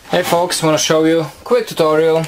Hey folks, want to show you a quick tutorial.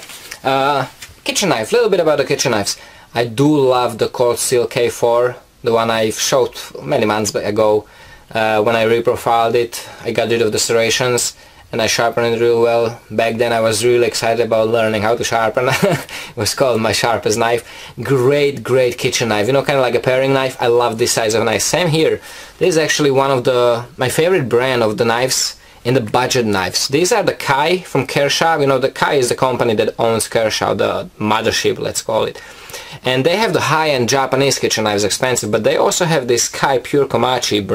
Kitchen knife, little bit about the kitchen knives. I do love the Cold Steel K4, the one I showed many months ago. When I reprofiled it, I got rid of the serrations and I sharpened it real well. Back then I was really excited about learning how to sharpen. It was called my sharpest knife. Great kitchen knife, you know, kind of like a paring knife. I love this size of knife. Same here. This is actually one of my favorite brand of the knives in the budget knives. These are the Kai from Kershaw. You know, the Kai is the company that owns Kershaw, the mothership, let's call it. And they have the high-end Japanese kitchen knives, expensive, but they also have this Kai Pure Komachi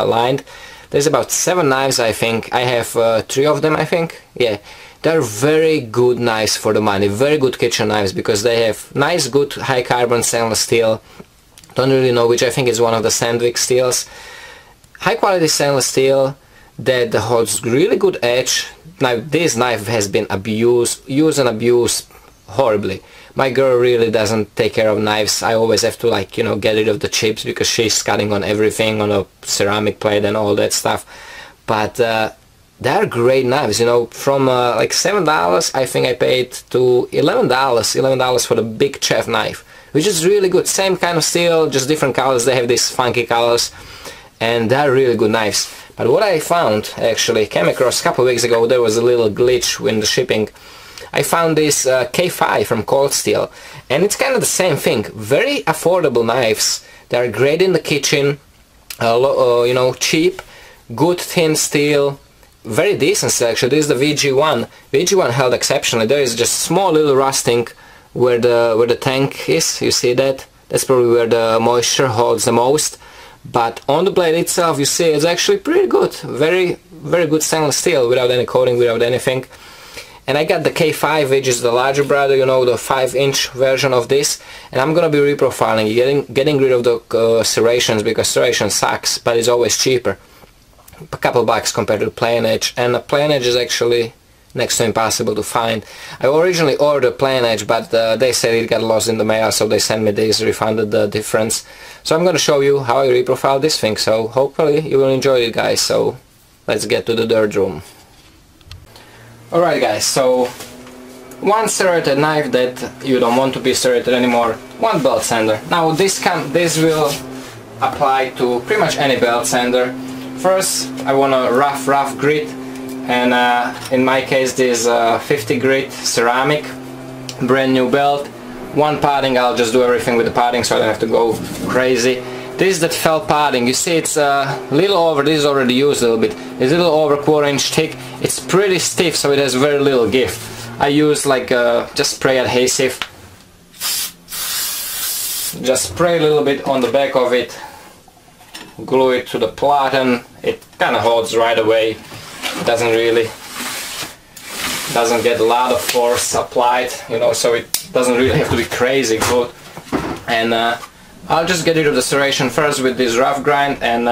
line. There's about 7 knives, I think. I have 3 of them, I think. Yeah, they're very good knives for the money. Very good kitchen knives because they have nice, good high carbon stainless steel. Don't really know which. I think is one of the Sandvik steels. High quality stainless steel that holds really good edge. Now this knife has been used and abused horribly. My girl really doesn't take care of knives. I always have to, like, you know, get rid of the chips because she's cutting on everything, on a ceramic plate and all that stuff. But they're great knives, you know, from like $7 I think I paid to $11 for the big chef knife, which is really good. Same kind of steel, just different colors. They have these funky colors and they're really good knives. But what I found, actually came across a couple of weeks ago, there was a little glitch in the shipping. I found this K5 from Cold Steel, and it's kind of the same thing. Very affordable knives. They're great in the kitchen, you know, cheap, good thin steel, very decent selection. This is the VG1. VG1 held exceptionally. There is just small little rusting where the tank is. You see that? That's probably where the moisture holds the most. But on the blade itself, you see it's actually pretty good. Very good stainless steel without any coating, without anything. And I got the K5, which is the larger brother, you know, the 5-inch version of this. And I'm gonna be reprofiling, getting rid of the serrations, because serration sucks, but it's always cheaper. A couple bucks compared to the plain edge, and the plain edge is actually next to impossible to find. I originally ordered plain edge, but they said it got lost in the mail, so they sent me this, refunded the difference. So I'm gonna show you how I reprofile this thing, so hopefully you will enjoy it, guys. So let's get to the dirt room. Alright guys, so one serrated knife that you don't want to be serrated anymore, one belt sander. Now this will apply to pretty much any belt sander. First I want a rough grit, and in my case this 50 grit ceramic, brand new belt. One padding, I'll just do everything with the padding so I don't have to go crazy. This is that felt padding. You see it's a little over, this is already used a little bit. It's a little over 1/4 inch thick. It's pretty stiff, so it has very little give. I use like just spray adhesive. Just spray a little bit on the back of it. Glue it to the platen. It kind of holds right away. Doesn't get a lot of force applied, you know, so it doesn't really have to be crazy good. And I'll just get rid of the serration first with this rough grind, and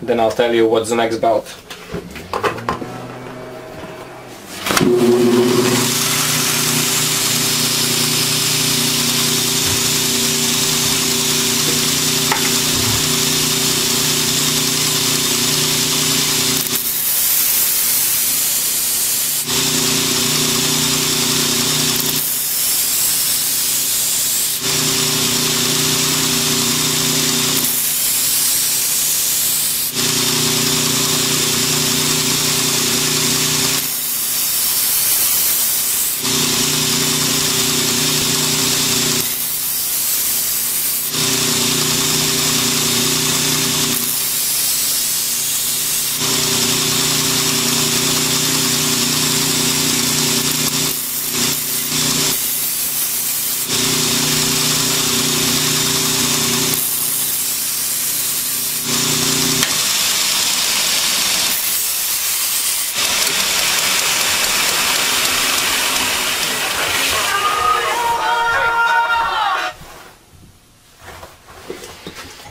then I'll tell you what's the next belt.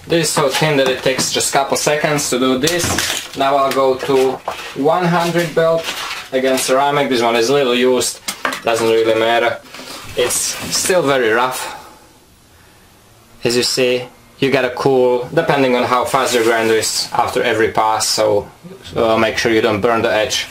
This is so thin that it takes just a couple seconds to do this. Now I'll go to 100 belt, again ceramic. This one is a little used, doesn't really matter. It's still very rough. As you see, you gotta cool, depending on how fast your grinder is, after every pass, so make sure you don't burn the edge.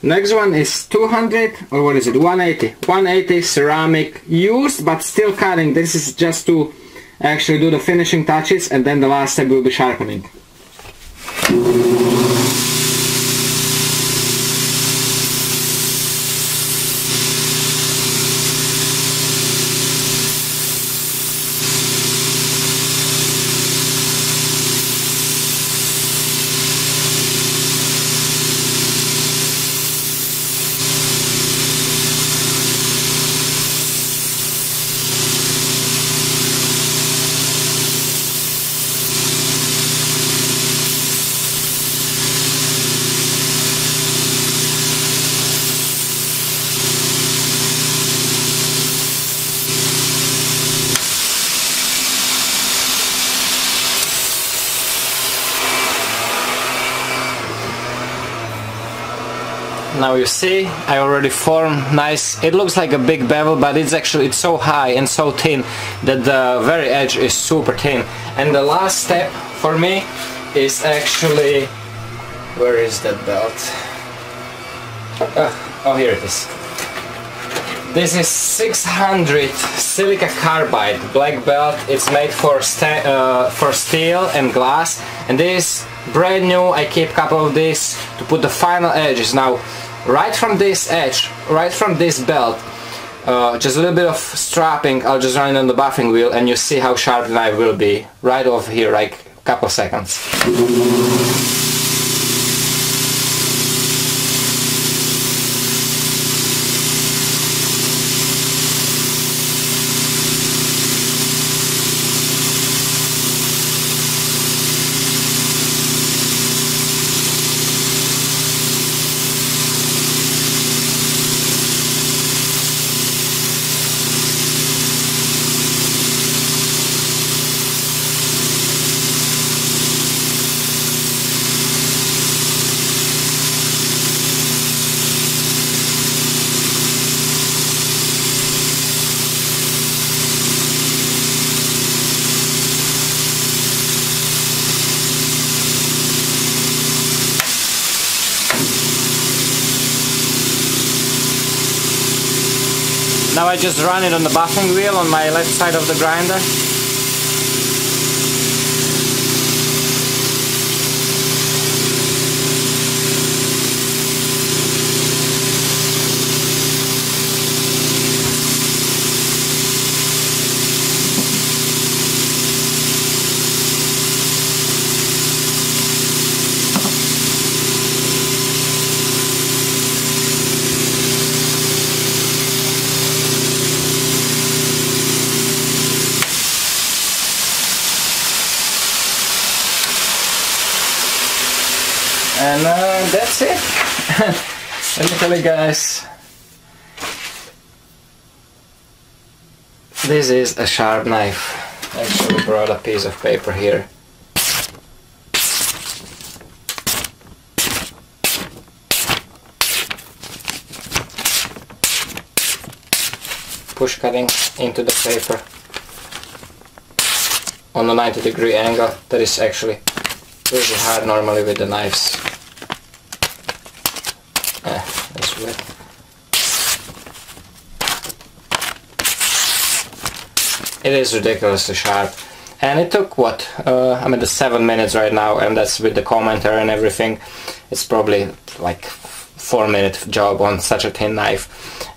Next one is 200, or what is it, 180. 180 ceramic, used but still cutting. This is just to actually do the finishing touches, and then the last step will be sharpening. Now you see, I already formed nice. It looks like a big bevel, but it's so high and so thin that the very edge is super thin. And the last step for me is actually, where is that belt? Oh, here it is. This is 600 silica carbide black belt. It's made for steel and glass, and this brand new. I keep a couple of these to put the final edges. Now, right from this edge, right from this belt, just a little bit of strapping, I'll just run it on the buffing wheel, and you see how sharp the knife will be right over here, like a couple seconds. Now I just run it on the buffing wheel on my left side of the grinder. And that's it. Let me tell you guys, this is a sharp knife. I actually brought a piece of paper here. Push cutting into the paper on a 90-degree angle. That is actually really hard normally with the knives. That's weird. It is ridiculously sharp, and it took what? I'm at the 7 minutes right now, and that's with the commenter and everything. It's probably like 4-minute job on such a thin knife.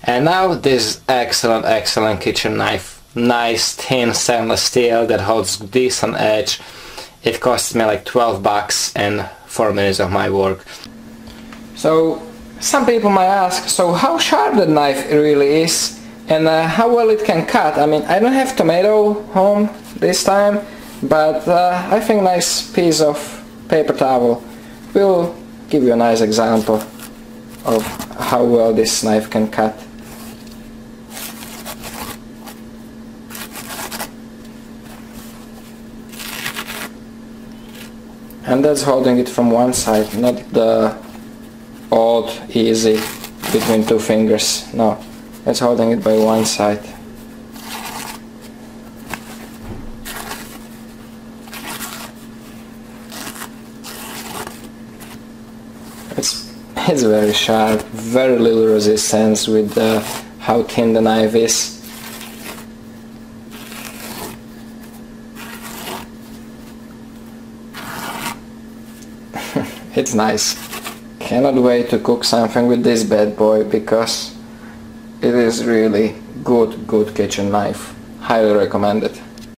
And now this excellent kitchen knife, nice thin stainless steel that holds decent edge. It cost me like 12 bucks and 4 minutes of my work. So some people might ask, so how sharp the knife really is, and how well it can cut. I mean, I don't have tomato home this time, but I think nice piece of paper towel will give you a nice example of how well this knife can cut. And that's holding it from one side, not the old easy between two fingers. No, that's holding it by one side. It's very sharp, very little resistance with how thin the knife is. It's nice. Cannot wait to cook something with this bad boy because it is really good kitchen knife. Highly recommend it.